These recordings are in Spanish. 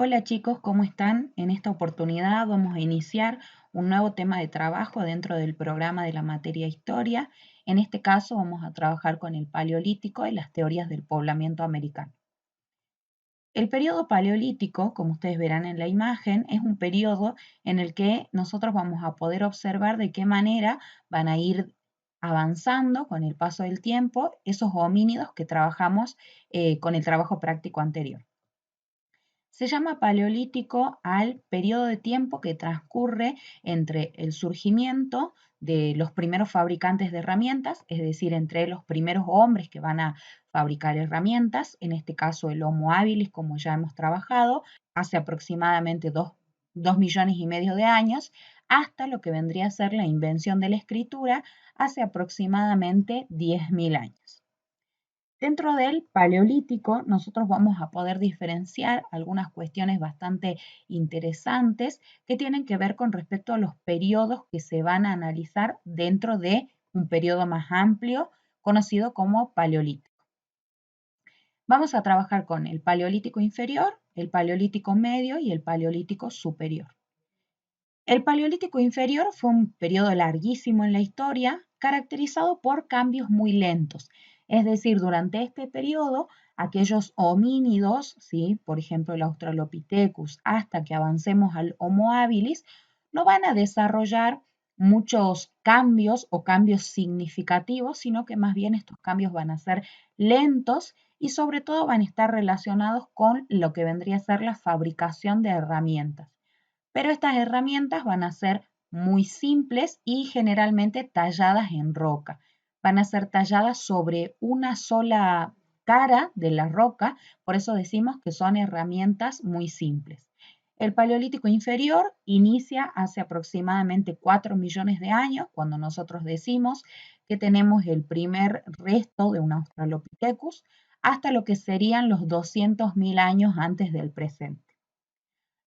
Hola chicos, ¿cómo están? En esta oportunidad vamos a iniciar un nuevo tema de trabajo dentro del programa de la materia Historia. En este caso vamos a trabajar con el Paleolítico y las teorías del poblamiento americano. El periodo paleolítico, como ustedes verán en la imagen, es un periodo en el que nosotros vamos a poder observar de qué manera van a ir avanzando con el paso del tiempo esos homínidos que trabajamos con el trabajo práctico anterior. Se llama paleolítico al periodo de tiempo que transcurre entre el surgimiento de los primeros fabricantes de herramientas, es decir, entre los primeros hombres que van a fabricar herramientas, en este caso el Homo habilis, como ya hemos trabajado, hace aproximadamente 2,5 millones de años, hasta lo que vendría a ser la invención de la escritura hace aproximadamente 10.000 años. Dentro del paleolítico, nosotros vamos a poder diferenciar algunas cuestiones bastante interesantes que tienen que ver con respecto a los periodos que se van a analizar dentro de un periodo más amplio conocido como paleolítico. Vamos a trabajar con el paleolítico inferior, el paleolítico medio y el paleolítico superior. El paleolítico inferior fue un periodo larguísimo en la historia, caracterizado por cambios muy lentos. Es decir, durante este periodo, aquellos homínidos, ¿sí? Por ejemplo el Australopithecus, hasta que avancemos al Homo habilis, no van a desarrollar muchos cambios o cambios significativos, sino que más bien estos cambios van a ser lentos y sobre todo van a estar relacionados con lo que vendría a ser la fabricación de herramientas. Pero estas herramientas van a ser muy simples y generalmente talladas en roca. Van a ser talladas sobre una sola cara de la roca, por eso decimos que son herramientas muy simples. El Paleolítico inferior inicia hace aproximadamente 4 millones de años, cuando nosotros decimos que tenemos el primer resto de un Australopithecus, hasta lo que serían los 200.000 años antes del presente.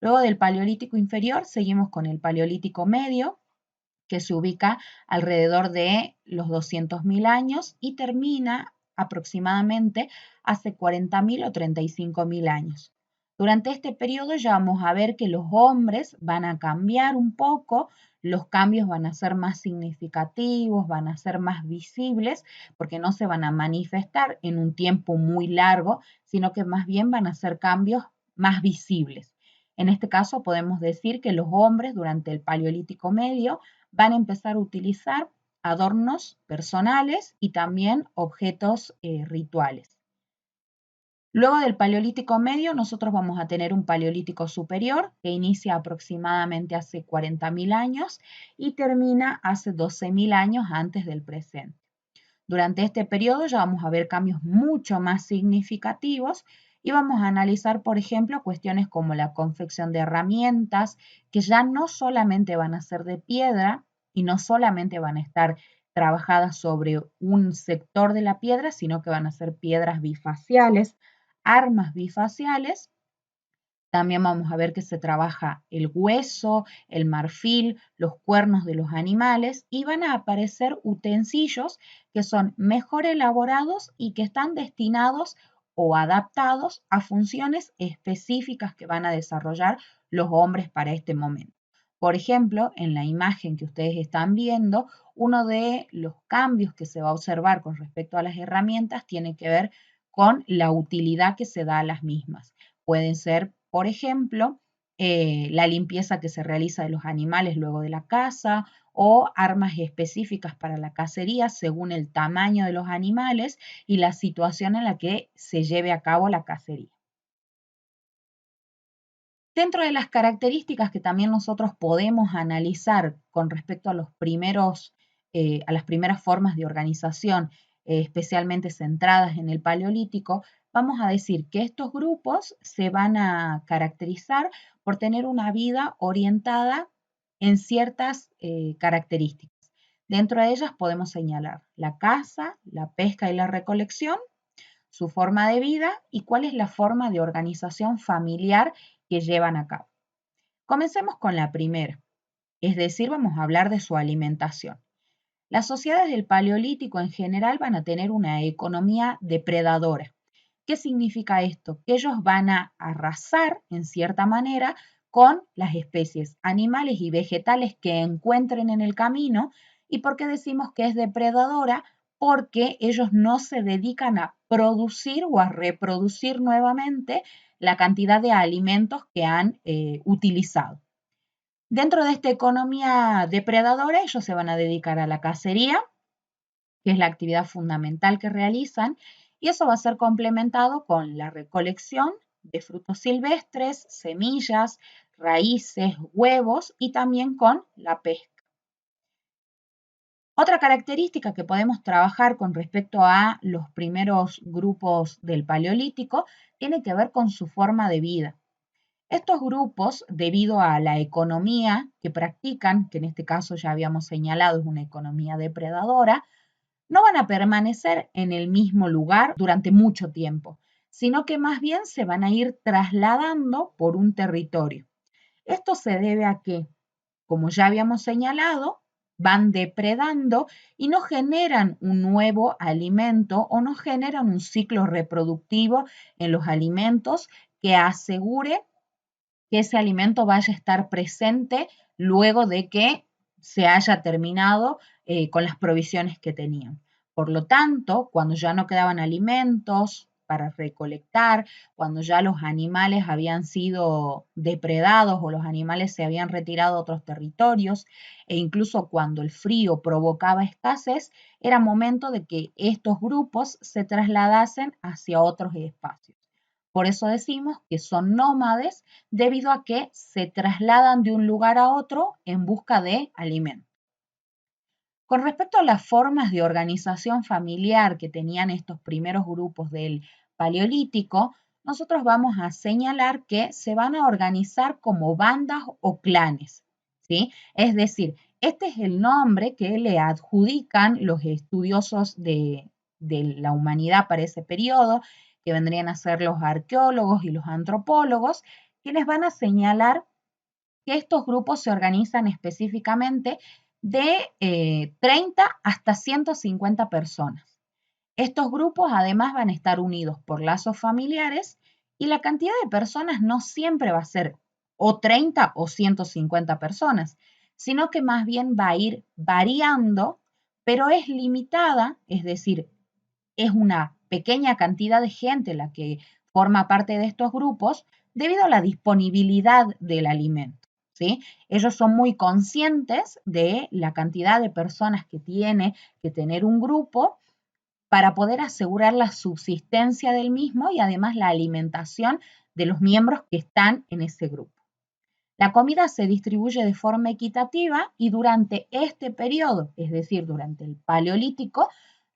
Luego del Paleolítico inferior seguimos con el Paleolítico medio, que se ubica alrededor de los 200.000 años y termina aproximadamente hace 40.000 o 35.000 años. Durante este periodo ya vamos a ver que los hombres van a cambiar un poco, los cambios van a ser más significativos, van a ser más visibles, porque no se van a manifestar en un tiempo muy largo, sino que más bien van a ser cambios más visibles. En este caso podemos decir que los hombres durante el Paleolítico medio van a empezar a utilizar adornos personales y también objetos rituales. Luego del Paleolítico medio, nosotros vamos a tener un Paleolítico superior que inicia aproximadamente hace 40.000 años y termina hace 12.000 años antes del presente. Durante este periodo ya vamos a ver cambios mucho más significativos y vamos a analizar, por ejemplo, cuestiones como la confección de herramientas, que ya no solamente van a ser de piedra y no solamente van a estar trabajadas sobre un sector de la piedra, sino que van a ser piedras bifaciales, armas bifaciales. También vamos a ver que se trabaja el hueso, el marfil, los cuernos de los animales y van a aparecer utensilios que son mejor elaborados y que están destinados o adaptados a funciones específicas que van a desarrollar los hombres para este momento. Por ejemplo, en la imagen que ustedes están viendo, uno de los cambios que se va a observar con respecto a las herramientas tiene que ver con la utilidad que se da a las mismas. Pueden ser, por ejemplo, la limpieza que se realiza de los animales luego de la caza o armas específicas para la cacería según el tamaño de los animales y la situación en la que se lleve a cabo la cacería. Dentro de las características que también nosotros podemos analizar con respecto a a las primeras formas de organización, especialmente centradas en el Paleolítico, vamos a decir que estos grupos se van a caracterizar por tener una vida orientada en ciertas características. Dentro de ellas podemos señalar la caza, la pesca y la recolección, su forma de vida y cuál es la forma de organización familiar que llevan a cabo. Comencemos con la primera, es decir, vamos a hablar de su alimentación. Las sociedades del Paleolítico en general van a tener una economía depredadora, ¿Qué significa esto? Que ellos van a arrasar, en cierta manera, con las especies animales y vegetales que encuentren en el camino. ¿Y por qué decimos que es depredadora? Porque ellos no se dedican a producir o a reproducir nuevamente la cantidad de alimentos que han utilizado. Dentro de esta economía depredadora, ellos se van a dedicar a la cacería, que es la actividad fundamental que realizan, y eso va a ser complementado con la recolección de frutos silvestres, semillas, raíces, huevos y también con la pesca. Otra característica que podemos trabajar con respecto a los primeros grupos del Paleolítico tiene que ver con su forma de vida. Estos grupos, debido a la economía que practican, que en este caso ya habíamos señalado es una economía depredadora, no van a permanecer en el mismo lugar durante mucho tiempo, sino que más bien se van a ir trasladando por un territorio. Esto se debe a que, como ya habíamos señalado, van depredando y no generan un nuevo alimento o no generan un ciclo reproductivo en los alimentos que asegure que ese alimento vaya a estar presente luego de que se haya terminado con las provisiones que tenían. Por lo tanto, cuando ya no quedaban alimentos para recolectar, cuando ya los animales habían sido depredados o los animales se habían retirado a otros territorios, e incluso cuando el frío provocaba escasez, era momento de que estos grupos se trasladasen hacia otros espacios. Por eso decimos que son nómades debido a que se trasladan de un lugar a otro en busca de alimento. Con respecto a las formas de organización familiar que tenían estos primeros grupos del Paleolítico, nosotros vamos a señalar que se van a organizar como bandas o clanes, ¿sí? Es decir, este es el nombre que le adjudican los estudiosos de la humanidad para ese periodo, que vendrían a ser los arqueólogos y los antropólogos, quienes van a señalar que estos grupos se organizan específicamente de 30 hasta 150 personas. Estos grupos además van a estar unidos por lazos familiares y la cantidad de personas no siempre va a ser o 30 o 150 personas, sino que más bien va a ir variando, pero es limitada, es decir, es una pequeña cantidad de gente la que forma parte de estos grupos debido a la disponibilidad del alimento. ¿Sí? Ellos son muy conscientes de la cantidad de personas que tiene que tener un grupo para poder asegurar la subsistencia del mismo y además la alimentación de los miembros que están en ese grupo. La comida se distribuye de forma equitativa y durante este periodo, es decir, durante el Paleolítico,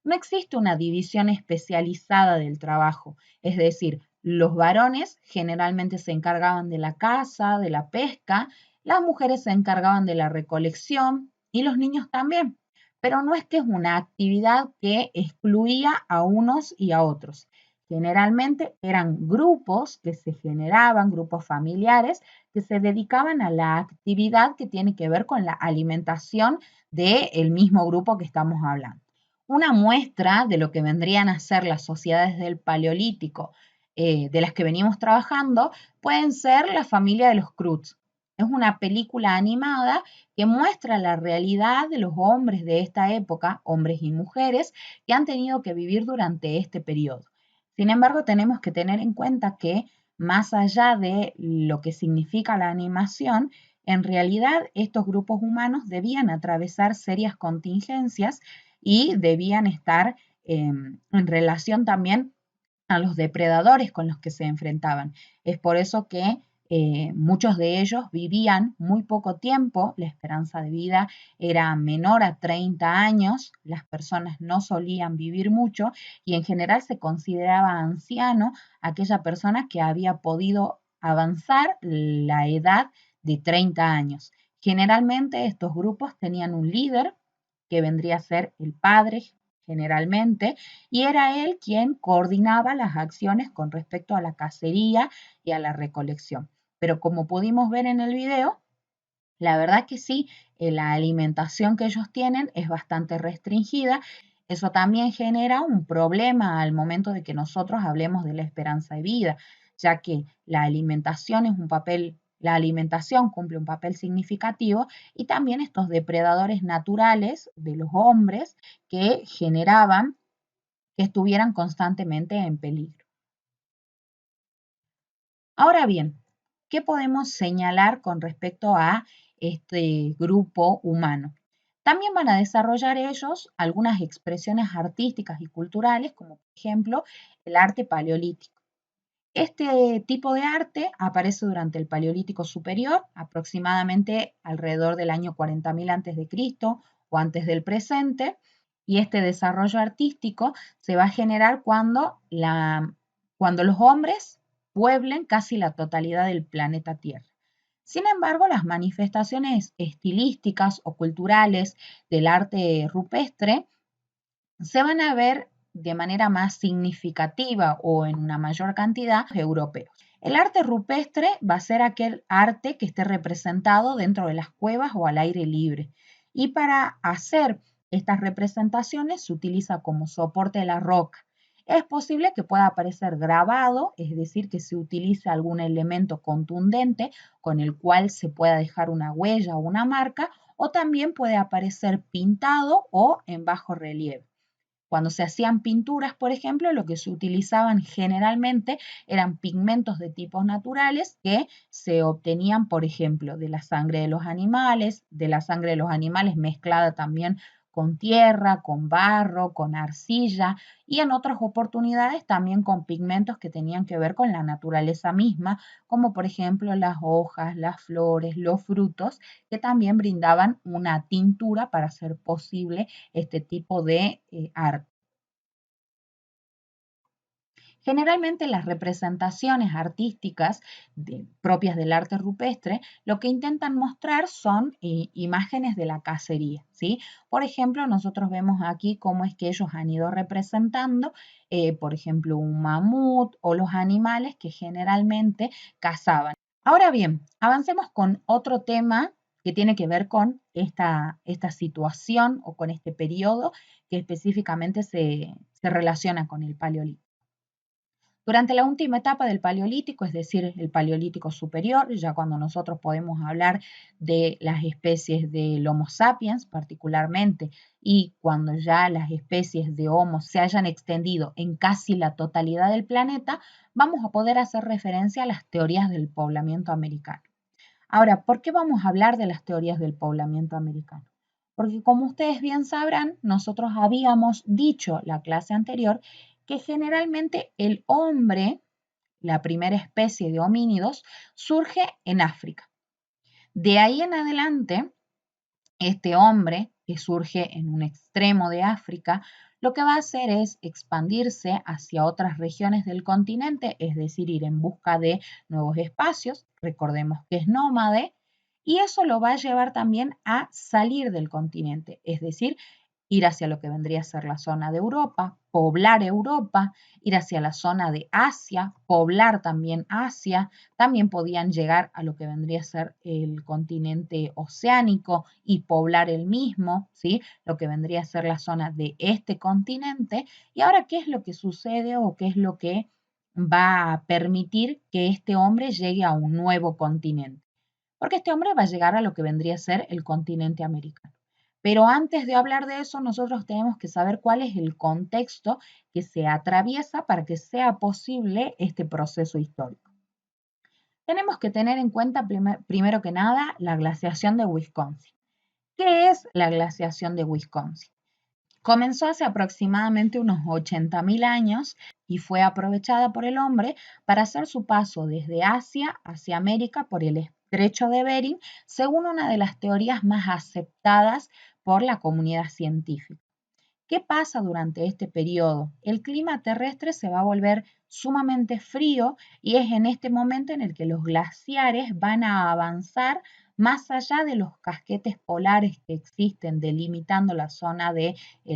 no existe una división especializada del trabajo, es decir, los varones generalmente se encargaban de la caza, de la pesca, las mujeres se encargaban de la recolección y los niños también. Pero no es que es una actividad que excluía a unos y a otros. Generalmente eran grupos que se generaban, grupos familiares, que se dedicaban a la actividad que tiene que ver con la alimentación del mismo grupo que estamos hablando. Una muestra de lo que vendrían a ser las sociedades del Paleolítico de las que venimos trabajando pueden ser la familia de los Cruz. Es una película animada que muestra la realidad de los hombres de esta época, hombres y mujeres, que han tenido que vivir durante este periodo. Sin embargo, tenemos que tener en cuenta que más allá de lo que significa la animación, en realidad estos grupos humanos debían atravesar serias contingencias y debían estar en relación también a los depredadores con los que se enfrentaban. Es por eso que muchos de ellos vivían muy poco tiempo, la esperanza de vida era menor a 30 años, las personas no solían vivir mucho y en general se consideraba anciano aquella persona que había podido avanzar la edad de 30 años. Generalmente estos grupos tenían un líder que vendría a ser el padre generalmente, y era él quien coordinaba las acciones con respecto a la cacería y a la recolección. Pero como pudimos ver en el video, la verdad que sí, la alimentación que ellos tienen es bastante restringida Eso también genera un problema al momento de que nosotros hablemos de la esperanza de vida, ya que la alimentación cumple un papel significativo y también estos depredadores naturales de los hombres que generaban que estuvieran constantemente en peligro. Ahora bien, ¿qué podemos señalar con respecto a este grupo humano? También van a desarrollar ellos algunas expresiones artísticas y culturales, como por ejemplo el arte paleolítico. Este tipo de arte aparece durante el Paleolítico Superior, aproximadamente alrededor del año 40.000 a.C. o antes del presente, y este desarrollo artístico se va a generar cuando los hombres pueblen casi la totalidad del planeta Tierra. Sin embargo, las manifestaciones estilísticas o culturales del arte rupestre se van a ver de manera más significativa o en una mayor cantidad europeos. El arte rupestre va a ser aquel arte que esté representado dentro de las cuevas o al aire libre. Y para hacer estas representaciones se utiliza como soporte la roca. Es posible que pueda aparecer grabado, es decir, que se utilice algún elemento contundente con el cual se pueda dejar una huella o una marca, o también puede aparecer pintado o en bajo relieve. Cuando se hacían pinturas, por ejemplo, lo que se utilizaban generalmente eran pigmentos de tipos naturales que se obtenían, por ejemplo, de la sangre de la sangre de los animales mezclada también con tierra, con barro, con arcilla y en otras oportunidades también con pigmentos que tenían que ver con la naturaleza misma, como por ejemplo las hojas, las flores, los frutos, que también brindaban una tintura para hacer posible este tipo de arte. Generalmente las representaciones artísticas propias del arte rupestre lo que intentan mostrar son imágenes de la cacería, ¿sí? Por ejemplo, nosotros vemos aquí cómo es que ellos han ido representando, por ejemplo, un mamut o los animales que generalmente cazaban. Ahora bien, avancemos con otro tema que tiene que ver con esta situación o con este periodo que específicamente se relaciona con el Paleolítico. Durante la última etapa del Paleolítico, es decir, el Paleolítico superior, ya cuando nosotros podemos hablar de las especies del Homo sapiens particularmente, y cuando ya las especies de Homo se hayan extendido en casi la totalidad del planeta, vamos a poder hacer referencia a las teorías del poblamiento americano. Ahora, ¿por qué vamos a hablar de las teorías del poblamiento americano? Porque como ustedes bien sabrán, nosotros habíamos dicho la clase anterior que generalmente el hombre, la primera especie de homínidos, surge en África. De ahí en adelante, este hombre que surge en un extremo de África, lo que va a hacer es expandirse hacia otras regiones del continente, es decir, ir en busca de nuevos espacios, recordemos que es nómade, y eso lo va a llevar también a salir del continente, es decir, ir hacia lo que vendría a ser la zona de Europa, ir hacia la zona de Asia, poblar también Asia, también podían llegar a lo que vendría a ser el continente oceánico y poblar el mismo, ¿sí? Lo que vendría a ser la zona de este continente. Y ahora, ¿qué es lo que sucede o qué es lo que va a permitir que este hombre llegue a un nuevo continente? Porque este hombre va a llegar a lo que vendría a ser el continente americano. Pero antes de hablar de eso, nosotros tenemos que saber cuál es el contexto que se atraviesa para que sea posible este proceso histórico. Tenemos que tener en cuenta primero que nada la glaciación de Wisconsin. ¿Qué es la glaciación de Wisconsin? Comenzó hace aproximadamente unos 80.000 años y fue aprovechada por el hombre para hacer su paso desde Asia hacia América por el estrecho de Bering, según una de las teorías más aceptadas por la comunidad científica. ¿Qué pasa durante este periodo? El clima terrestre se va a volver sumamente frío y es en este momento en el que los glaciares van a avanzar más allá de los casquetes polares que existen delimitando la zona del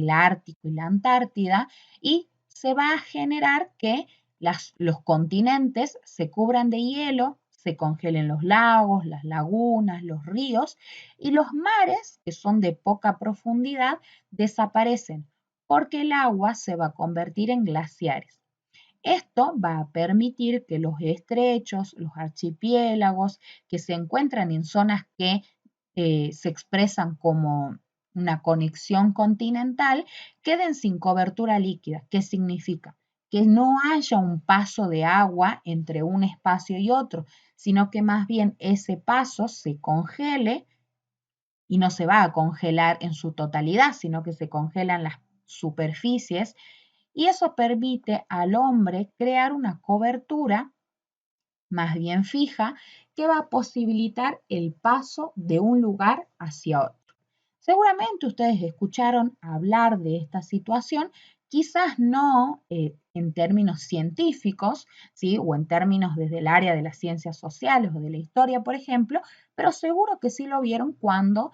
Ártico y la Antártida y se va a generar que los continentes se cubran de hielo, se congelen los lagos, las lagunas, los ríos y los mares, que son de poca profundidad, desaparecen. porque el agua se va a convertir en glaciares. Esto va a permitir que los estrechos, los archipiélagos que se encuentran en zonas que se expresan como una conexión continental, queden sin cobertura líquida. ¿Qué significa? Que no haya un paso de agua entre un espacio y otro, sino que más bien ese paso se congele y no se va a congelar en su totalidad, sino que se congelan las superficies y eso permite al hombre crear una cobertura más bien fija que va a posibilitar el paso de un lugar hacia otro. Seguramente ustedes escucharon hablar de esta situación, quizás no en términos científicos, ¿sí? O en términos desde el área de las ciencias sociales o de la historia, por ejemplo, pero seguro que sí lo vieron cuando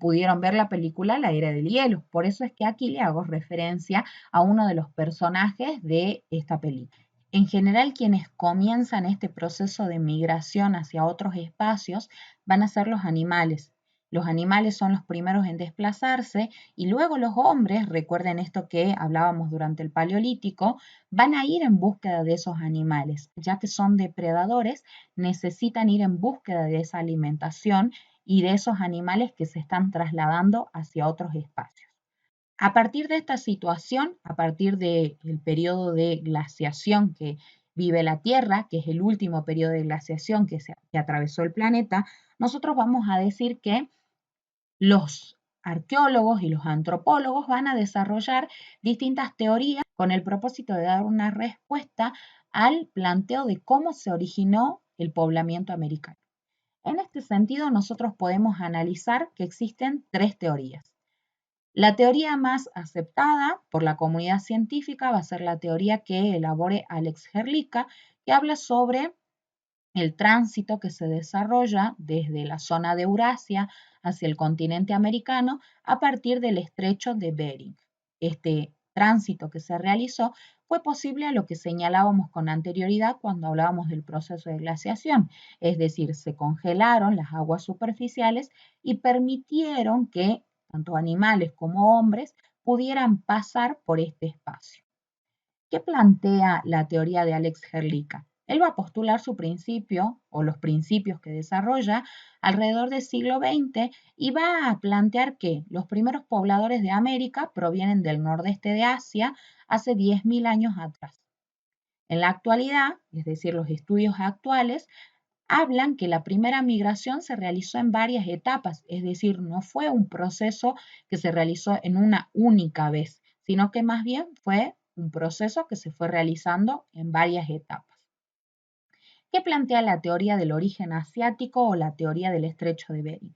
pudieron ver la película La Era del Hielo. Por eso es que aquí le hago referencia a uno de los personajes de esta película. En general, quienes comienzan este proceso de migración hacia otros espacios van a ser los animales. Los animales son los primeros en desplazarse y luego los hombres, recuerden esto que hablábamos durante el Paleolítico, van a ir en búsqueda de esos animales, ya que son depredadores, necesitan ir en búsqueda de esa alimentación y de esos animales que se están trasladando hacia otros espacios. A partir de esta situación, a partir del periodo de glaciación que vive la Tierra, que es el último periodo de glaciación que atravesó el planeta, nosotros vamos a decir que los arqueólogos y los antropólogos van a desarrollar distintas teorías con el propósito de dar una respuesta al planteo de cómo se originó el poblamiento americano. En este sentido, nosotros podemos analizar que existen tres teorías. La teoría más aceptada por la comunidad científica va a ser la teoría que elabore Alex Herlika, que habla sobre el tránsito que se desarrolla desde la zona de Eurasia hacia el continente americano a partir del estrecho de Bering. Este tránsito que se realizó fue posible a lo que señalábamos con anterioridad cuando hablábamos del proceso de glaciación, es decir, se congelaron las aguas superficiales y permitieron que tanto animales como hombres pudieran pasar por este espacio. ¿Qué plantea la teoría de Alex Herlika? Él va a postular su principio o los principios que desarrolla alrededor del siglo XX y va a plantear que los primeros pobladores de América provienen del nordeste de Asia hace 10.000 años atrás. En la actualidad, es decir, los estudios actuales, hablan que la primera migración se realizó en varias etapas, es decir, no fue un proceso que se realizó en una única vez, sino que más bien fue un proceso que se fue realizando en varias etapas. ¿Qué plantea la teoría del origen asiático o la teoría del estrecho de Bering?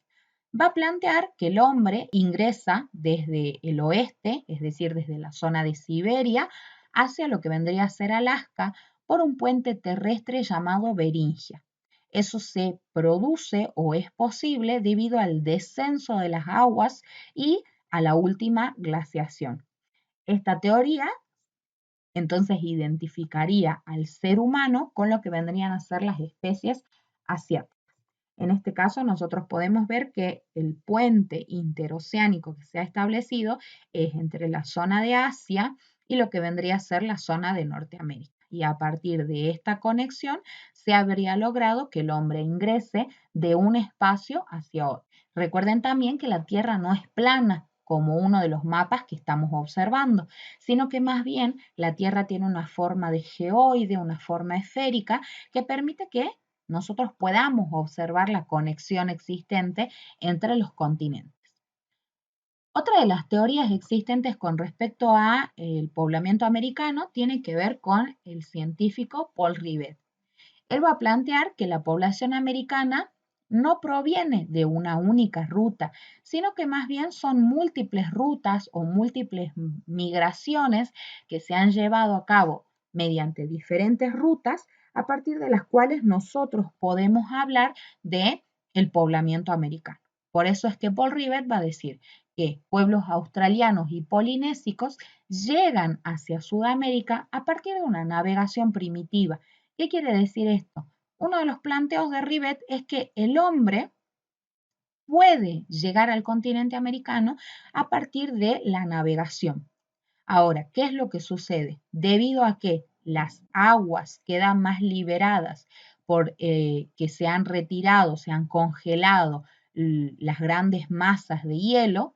Va a plantear que el hombre ingresa desde el oeste, es decir, desde la zona de Siberia, hacia lo que vendría a ser Alaska, por un puente terrestre llamado Beringia. Eso se produce o es posible debido al descenso de las aguas y a la última glaciación. Esta teoría entonces identificaría al ser humano con lo que vendrían a ser las especies asiáticas. En este caso, nosotros podemos ver que el puente interoceánico que se ha establecido es entre la zona de Asia y lo que vendría a ser la zona de Norteamérica. Y a partir de esta conexión se habría logrado que el hombre ingrese de un espacio hacia otro. Recuerden también que la Tierra no es plana como uno de los mapas que estamos observando, sino que más bien la Tierra tiene una forma de geoide, una forma esférica, que permite que nosotros podamos observar la conexión existente entre los continentes. Otra de las teorías existentes con respecto a el poblamiento americano tiene que ver con el científico Paul Rivet. Él va a plantear que la población americana no proviene de una única ruta, sino que más bien son múltiples rutas o múltiples migraciones que se han llevado a cabo mediante diferentes rutas a partir de las cuales nosotros podemos hablar de el poblamiento americano. Por eso es que Paul Rivet va a decir que pueblos australianos y polinésicos llegan hacia Sudamérica a partir de una navegación primitiva. ¿Qué quiere decir esto? Uno de los planteos de Rivet es que el hombre puede llegar al continente americano a partir de la navegación. Ahora, ¿qué es lo que sucede? Debido a que las aguas quedan más liberadas por que se han retirado, se han congelado las grandes masas de hielo,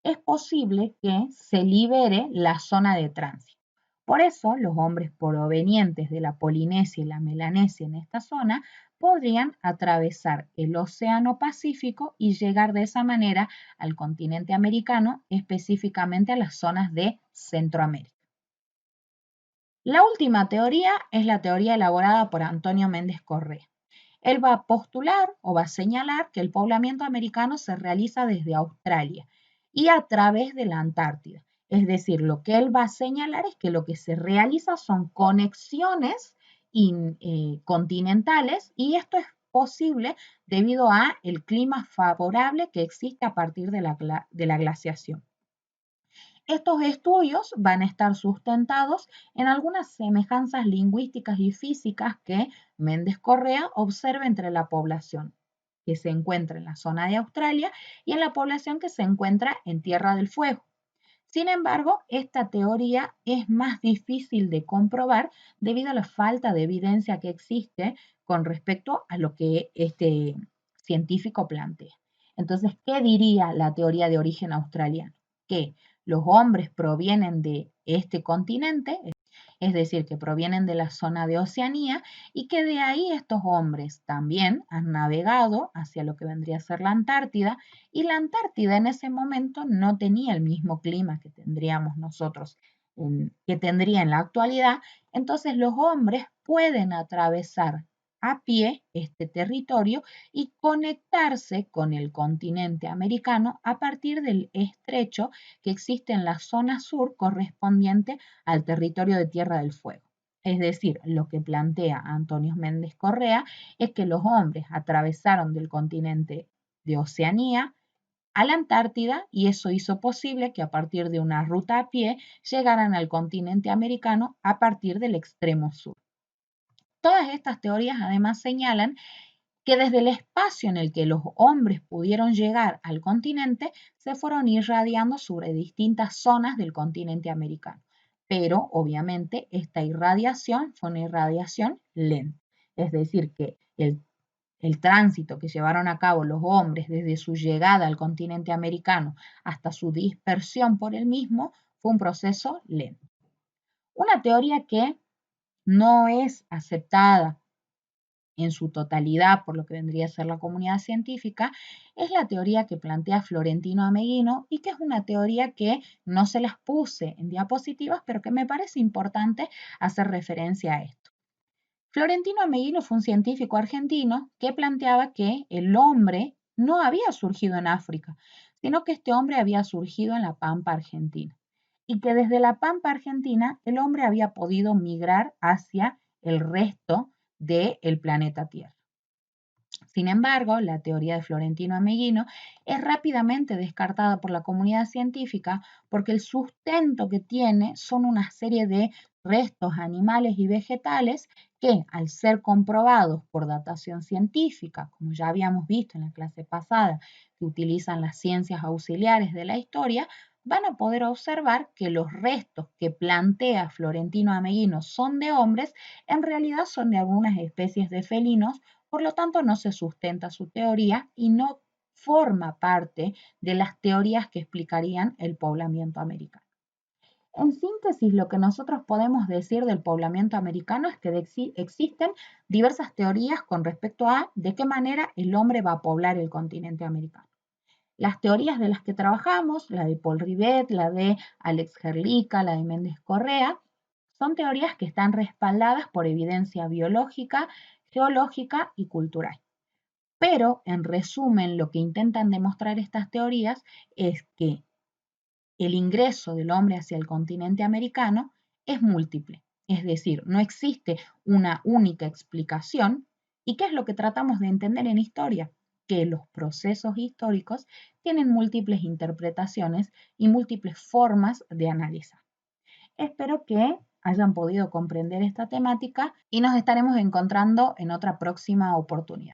es posible que se libere la zona de tránsito. Por eso, los hombres provenientes de la Polinesia y la Melanesia en esta zona podrían atravesar el Océano Pacífico y llegar de esa manera al continente americano, específicamente a las zonas de Centroamérica. La última teoría es la teoría elaborada por Antonio Méndez Correa. Él va a postular o va a señalar que el poblamiento americano se realiza desde Australia y a través de la Antártida. Es decir, lo que él va a señalar es que lo que se realiza son conexiones continentales y esto es posible debido a el clima favorable que existe a partir de la glaciación. Estos estudios van a estar sustentados en algunas semejanzas lingüísticas y físicas que Méndez Correa observa entre la población que se encuentra en la zona de Australia y en la población que se encuentra en Tierra del Fuego. Sin embargo, esta teoría es más difícil de comprobar debido a la falta de evidencia que existe con respecto a lo que este científico plantea. Entonces, ¿qué diría la teoría de origen australiano? Que los hombres provienen de este continente, es decir, que provienen de la zona de Oceanía y que de ahí estos hombres también han navegado hacia lo que vendría a ser la Antártida y la Antártida en ese momento no tenía el mismo clima que tendríamos nosotros, que tendría en la actualidad, entonces los hombres pueden atravesar a pie este territorio y conectarse con el continente americano a partir del estrecho que existe en la zona sur correspondiente al territorio de Tierra del Fuego. Es decir, lo que plantea Antonio Méndez Correa es que los hombres atravesaron del continente de Oceanía a la Antártida y eso hizo posible que a partir de una ruta a pie llegaran al continente americano a partir del extremo sur. Todas estas teorías además señalan que desde el espacio en el que los hombres pudieron llegar al continente se fueron irradiando sobre distintas zonas del continente americano. Pero obviamente esta irradiación fue una irradiación lenta, es decir, que el tránsito que llevaron a cabo los hombres desde su llegada al continente americano hasta su dispersión por el mismo fue un proceso lento. Una teoría que no es aceptada en su totalidad por lo que vendría a ser la comunidad científica, es la teoría que plantea Florentino Ameghino y que es una teoría que no se las puse en diapositivas, pero que me parece importante hacer referencia a esto. Florentino Ameghino fue un científico argentino que planteaba que el hombre no había surgido en África, sino que este hombre había surgido en la Pampa Argentina y que desde la Pampa Argentina el hombre había podido migrar hacia el resto del planeta Tierra. Sin embargo, la teoría de Florentino Ameghino es rápidamente descartada por la comunidad científica porque el sustento que tiene son una serie de restos animales y vegetales que, al ser comprobados por datación científica, como ya habíamos visto en la clase pasada, que utilizan las ciencias auxiliares de la historia, van a poder observar que los restos que plantea Florentino Ameghino son de hombres, en realidad son de algunas especies de felinos, por lo tanto no se sustenta su teoría y no forma parte de las teorías que explicarían el poblamiento americano. En síntesis, lo que nosotros podemos decir del poblamiento americano es que existen diversas teorías con respecto a de qué manera el hombre va a poblar el continente americano. Las teorías de las que trabajamos, la de Paul Rivet, la de Alex Herlika, la de Méndez Correa, son teorías que están respaldadas por evidencia biológica, geológica y cultural. Pero, en resumen, lo que intentan demostrar estas teorías es que el ingreso del hombre hacia el continente americano es múltiple, es decir, no existe una única explicación. ¿Y qué es lo que tratamos de entender en historia? Que los procesos históricos tienen múltiples interpretaciones y múltiples formas de analizar. Espero que hayan podido comprender esta temática y nos estaremos encontrando en otra próxima oportunidad.